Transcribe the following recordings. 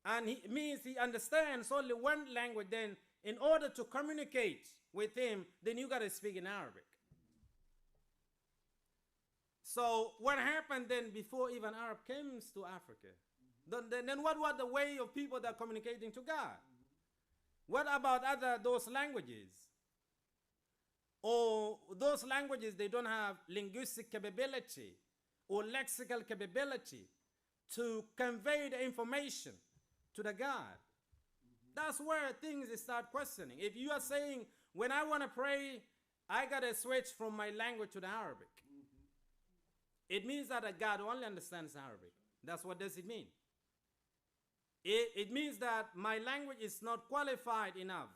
And he means he understands only one language. Then in order to communicate with him, then you got to speak in Arabic. So what happened then before even Arab came to Africa? Then what was the way of people that are communicating to God? What about those languages? Or those languages, they don't have linguistic capability or lexical capability to convey the information to the God. That's where things start questioning. If you are saying, when I want to pray, I got to switch from my language to the Arabic. It means that a God only understands Arabic. That's what does it mean. It means that my language is not qualified enough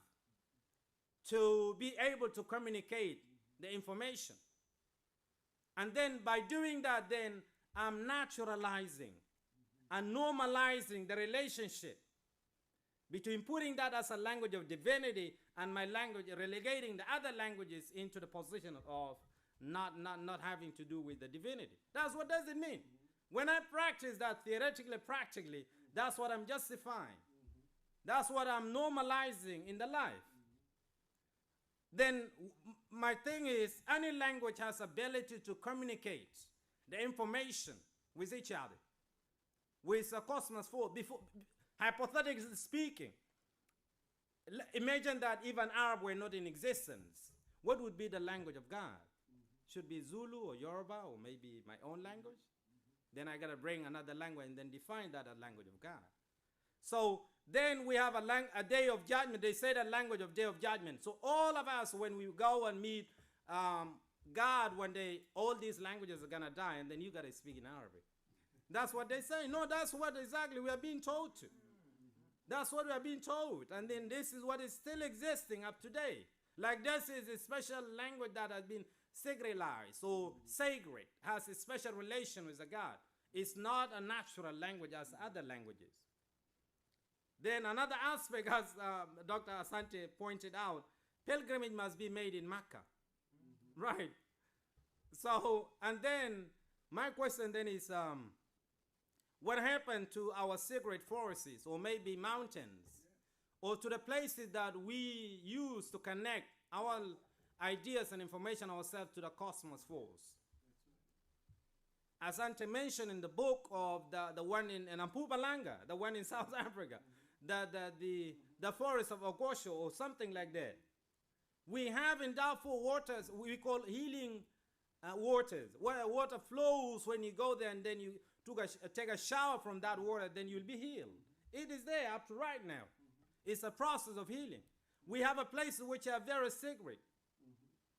to be able to communicate the information. And then by doing that, then I'm naturalizing and normalizing the relationship between putting that as a language of divinity and my language, relegating the other languages into the position of not having to do with the divinity. That's what does it mean. When I practice that theoretically, practically, that's what I'm justifying. That's what I'm normalizing in the life. Then my thing is, any language has ability to communicate the information with each other, with a cosmos force. Before, hypothetically speaking, imagine that even Arab were not in existence. What would be the language of God? Should be Zulu or Yoruba or maybe my own language. Then I got to bring another language and then define that as language of God. So then we have a day of judgment. They say the language of day of judgment. So all of us, when we go and meet God one day, all these languages are going to die, and then you got to speak in Arabic. That's what they say. No, that's what exactly we are being told to. That's what we are being told. And then this is what is still existing up today. Like this is a special language that has been sacralized or sacred, has a special relation with the God. It's not a natural language as other languages. Then another aspect, as Dr. Asante pointed out, pilgrimage must be made in Mecca. Right. So, and then my question then is, what happened to our sacred forests or maybe mountains or to the places that we use to connect our ideas and information ourselves to the cosmos force? Asante mentioned in the book of the one in Mpumalanga, the one in South Africa, the forest of Ogosho or something like that. We have in Darfur waters we call healing waters, where water flows when you go there and then you take a shower from that water, then you'll be healed. It is there up to right now. It's a process of healing. We have a place which are very sacred.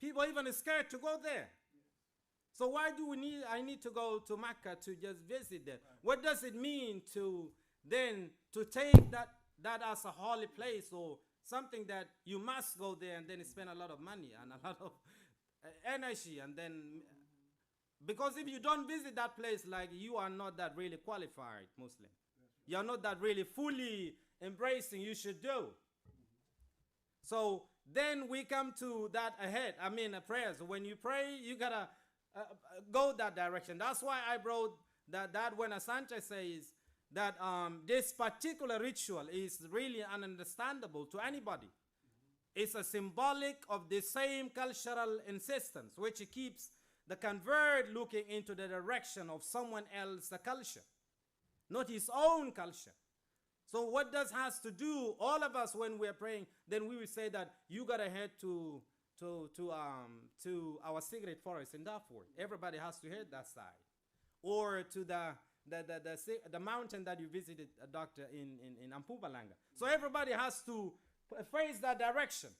People even are scared to go there. So why do I need to go to Mecca to just visit there? What does it mean to take that as a holy place or something that you must go there and then spend a lot of money and a lot of energy, and then because if you don't visit that place, like, you are not that really qualified Muslim. You're not that really fully embracing you should do. So then we come to that ahead. I mean, prayers. When you pray, you gotta go that direction. That's why I brought that when Asante says that this particular ritual is really ununderstandable to anybody. It's a symbolic of the same cultural insistence, which keeps the convert looking into the direction of someone else's culture, not his own culture. So what does has to do, all of us when we're praying, then we will say that you gotta head to our secret forest in Darfur. Everybody has to head that side. Or to the mountain that you visited, doctor, in Mpumalanga. So everybody has to face that direction.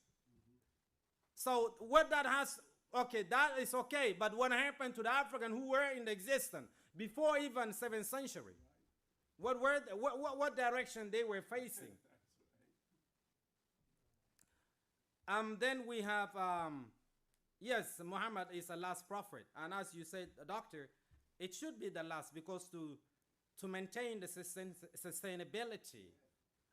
So what that has, okay, that is okay, but what happened to the African who were in existence before even 7th century? What direction they were facing? Then we have, yes, Muhammad is the last prophet. And as you said, doctor, it should be the last, because to maintain the sustainability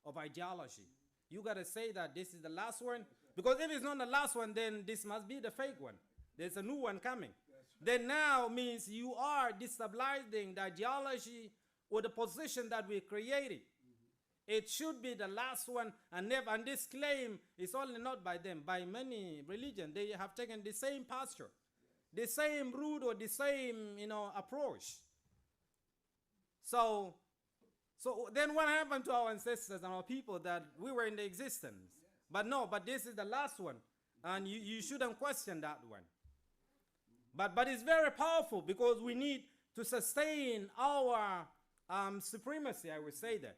of ideology, you got to say that this is the last one. Because if it's not the last one, then this must be the fake one. There's a new one coming. Right. Then now means you are destabilizing the ideology or the position that we created. It should be the last one, and never. And this claim is only not by them, by many religions. They have taken the same posture, the same route, or the same, approach. So then what happened to our ancestors and our people that we were in the existence? But no, but this is the last one, and you shouldn't question that one. But it's very powerful because we need to sustain our supremacy, I would say that.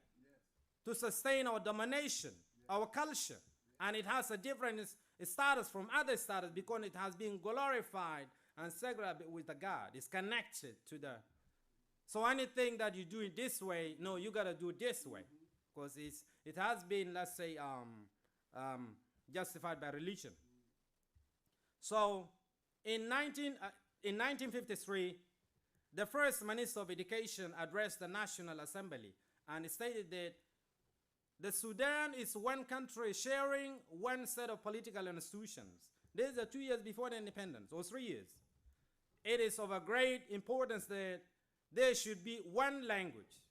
To sustain our domination, our culture. And it has a different status from other status because it has been glorified and segregated with the God. It's connected to the... So anything that you do it this way, no, you got to do it this way. Because it has been, let's say, justified by religion. So in 1953, the first Minister of Education addressed the National Assembly and stated that the Sudan is one country sharing one set of political institutions. This is 2 years before the independence, or 3 years. It is of a great importance that there should be one language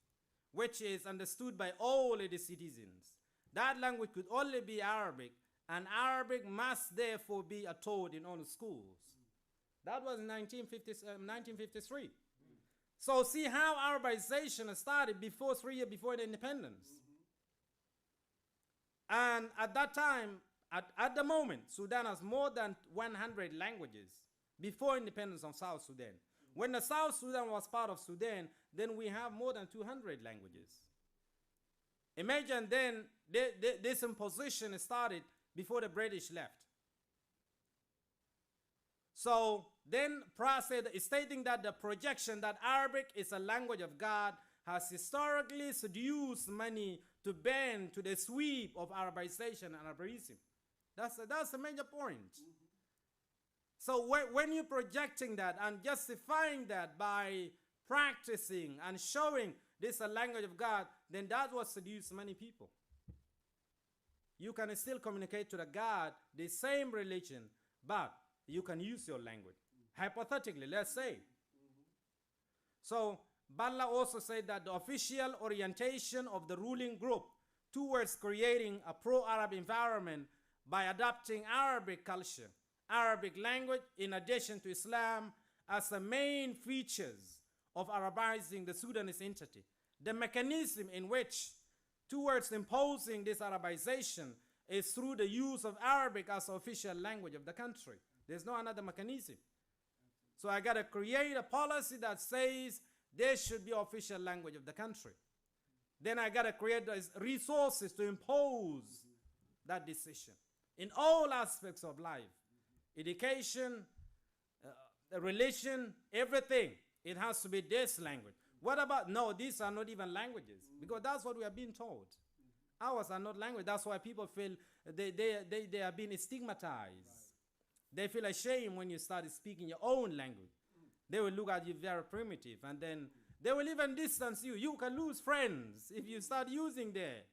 which is understood by all of the citizens. That language could only be Arabic, and Arabic must therefore be taught in all schools. That was in 1953. So see how Arabization started 3 years before the independence. And at that time, at the moment, Sudan has more than 100 languages before independence of South Sudan. When the South Sudan was part of Sudan, then we have more than 200 languages. Imagine then this imposition started before the British left. So then proceed stating that the projection that Arabic is a language of God has historically seduced many to bend to the sweep of Arabization and Arabism. That's the major point. So when you're projecting that and justifying that by practicing and showing this a language of God, then that will seduce many people. You can still communicate to the God, the same religion, but you can use your language. Hypothetically, let's say. So Balla also said that the official orientation of the ruling group towards creating a pro-Arab environment by adopting Arabic culture, Arabic language, in addition to Islam, as the main features of Arabizing the Sudanese entity. The mechanism in which towards imposing this Arabization is through the use of Arabic as the official language of the country. There's no another mechanism. So I got to create a policy that says there should be official language of the country. Then I got to create the resources to impose that decision in all aspects of life. Education, religion, everything. It has to be this language. What about, no, these are not even languages, because that's what we are being told. Ours are not language. That's why people feel they are being stigmatized. They feel ashamed when you start speaking your own language. They will look at you very primitive, and then they will even distance you. You can lose friends if you start using that,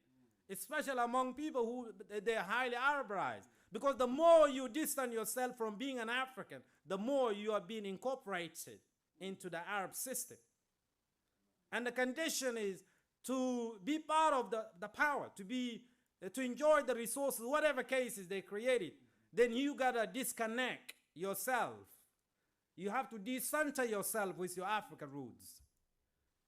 especially among people who they are highly Arabized. Because the more you distance yourself from being an African, the more you are being incorporated into the Arab system. And the condition is to be part of the power, to enjoy the resources, whatever cases they created. Then you gotta disconnect yourself. You have to decenter yourself with your African roots.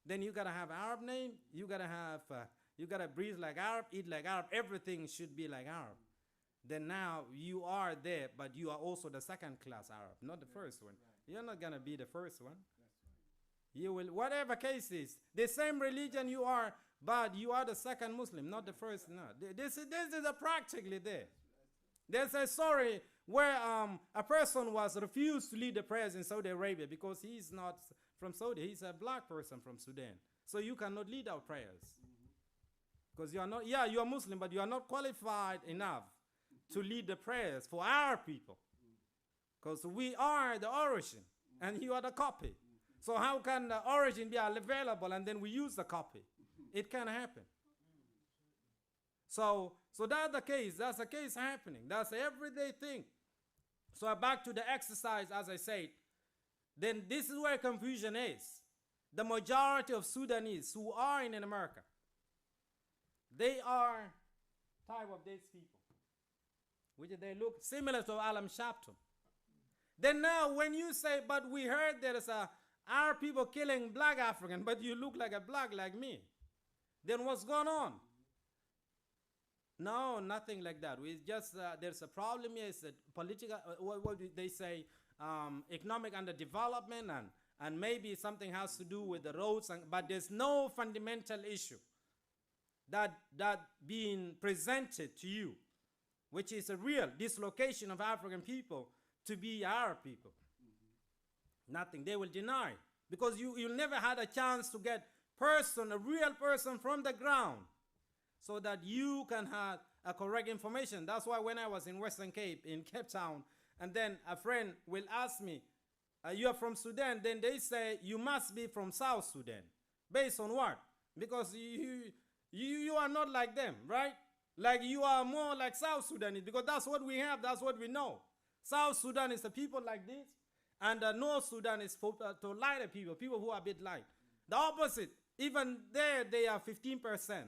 Then you gotta have Arab name. You gotta breathe like Arab, eat like Arab. Everything should be like Arab. Then now you are there, but you are also the second class Arab, not the first one. You're not gonna be the first one. You will, whatever case is, the same religion you are, but you are the second Muslim, not the first. No, this is practically there. There's a story where a person was refused to lead the prayers in Saudi Arabia because he's not from Saudi. He's a black person from Sudan. So you cannot lead our prayers. Because you are not, you are Muslim, but you are not qualified enough to lead the prayers for our people. Because we are the origin, and you are the copy. So how can the origin be available and then we use the copy? It can't happen. So that's the case. That's a case happening. That's an everyday thing. So back to the exercise, as I said, then this is where confusion is. The majority of Sudanese who are in America, They are type of these people, which they look similar to Alam Shabtum. Then now when you say, but we heard there is Arab people killing black African, but you look like a black like me, then what's going on? No, nothing like that. We just there's a problem here. It's a political. What do they say? Economic underdevelopment, and maybe something has to do with the roads. But there's no fundamental issue that being presented to you, which is a real dislocation of African people to be Arab people. Nothing. They will deny, because you never had a chance to get a real person from the ground, so that you can have a correct information. That's why when I was in Western Cape, in Cape Town, and then a friend will ask me, you are from Sudan? Then they say, you must be from South Sudan. Based on what? Because you are not like them, right? Like you are more like South Sudanese, because that's what we have, that's what we know. South Sudan is the people like this, and North Sudan is for to lighter people who are a bit light. The opposite, even there they are 15%.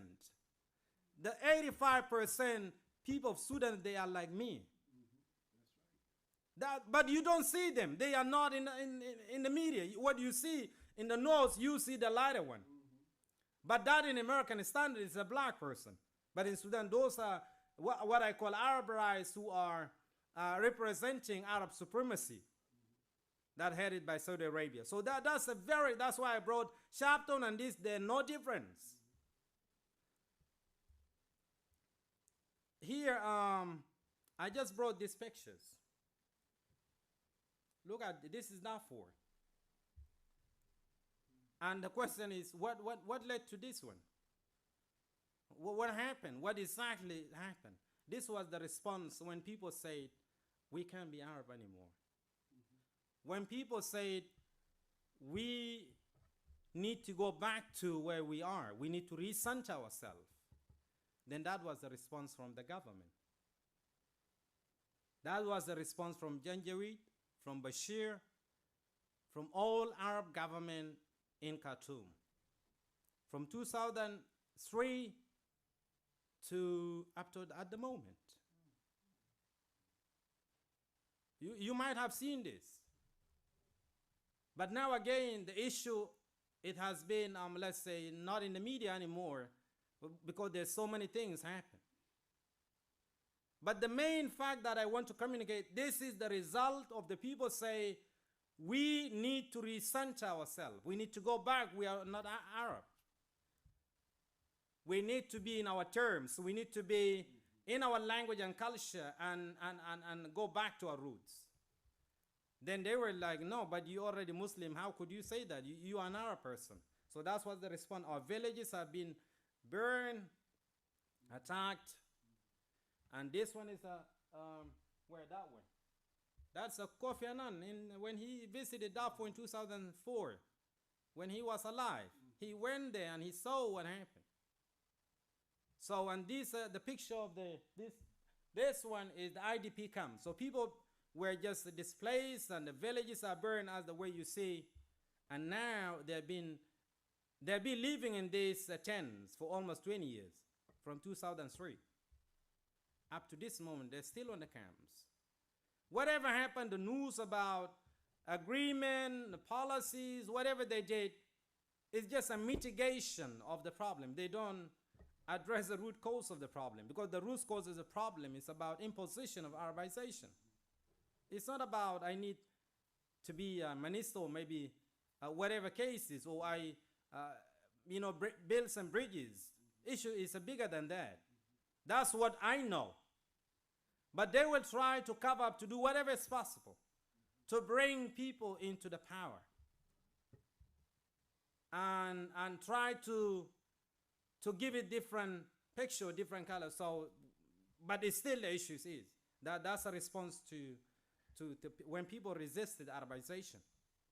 The 85% people of Sudan, they are like me. But you don't see them. They are not in the media. What you see in the North, you see the lighter one. But that in American standard is a black person. But in Sudan, those are what I call Arabized, who are representing Arab supremacy that headed by Saudi Arabia. So that's why I brought Sharpton and this. There's no difference. Here, I just brought these pictures. Look at this is Darfur. And the question is, what led to this one? What happened? What exactly happened? This was the response when people said, we can't be Arab anymore. When people said, we need to go back to where we are, we need to recenter ourselves, then that was the response from the government. That was the response from Janjaweed, from Bashir, from all Arab government in Khartoum. From 2003 to up to at the moment. You might have seen this. But now again, the issue, it has been, let's say, not in the media anymore, because there's so many things happen. But the main fact that I want to communicate, this is the result of the people say, we need to recenter ourselves. We need to go back. We are not Arab. We need to be in our terms. We need to be in our language and culture and go back to our roots. Then they were like, no, but you're already Muslim. How could you say that? You are an Arab person. So that's what the response. Our villages have been burned, attacked. And this one is where that one? That's a Kofi Annan when he visited Darfur in 2004, when he was alive. He went there and he saw what happened. So, and this the picture of this one is the IDP camp. So people were just displaced and the villages are burned as the way you see. And now they've been living in these tents for almost 20 years, from 2003. Up to this moment, they're still on the camps. Whatever happened, the news about agreement, the policies, whatever they did, is just a mitigation of the problem. They don't address the root cause of the problem, because the root cause of the problem is about imposition of Arabization. It's not about I need to be a minister, or maybe whatever cases, or I build some bridges. Issue is bigger than that. That's what I know. But they will try to cover up, to do whatever is possible to bring people into the power and try to give it different picture, different color. So, but it's still the issue is that's a response to when people resisted Arabization.